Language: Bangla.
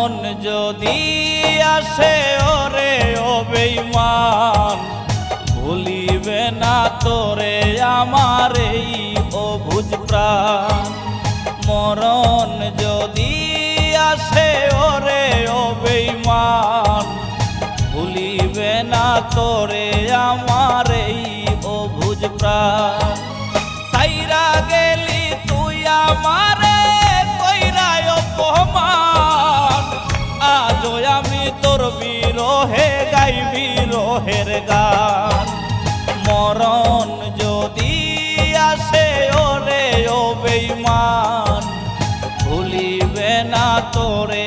মরণ যদি আসে ওরে ও বেঈমান, ভুলিবে না তোরে আমার এই অবুঝ প্রাণ। মরণ যদি আসে ওরে ও বেঈমান, ভুলিবে না তোরে আমার এই অবুঝ প্রাণ। সাইরা গেলি তুই আমারে কইরা অপমান, আজও আমি তোর বিরহে গাই বিরহের গান। মরণ যদি আসে ওরে ও বেঈমান, ভুলিবে না তোরে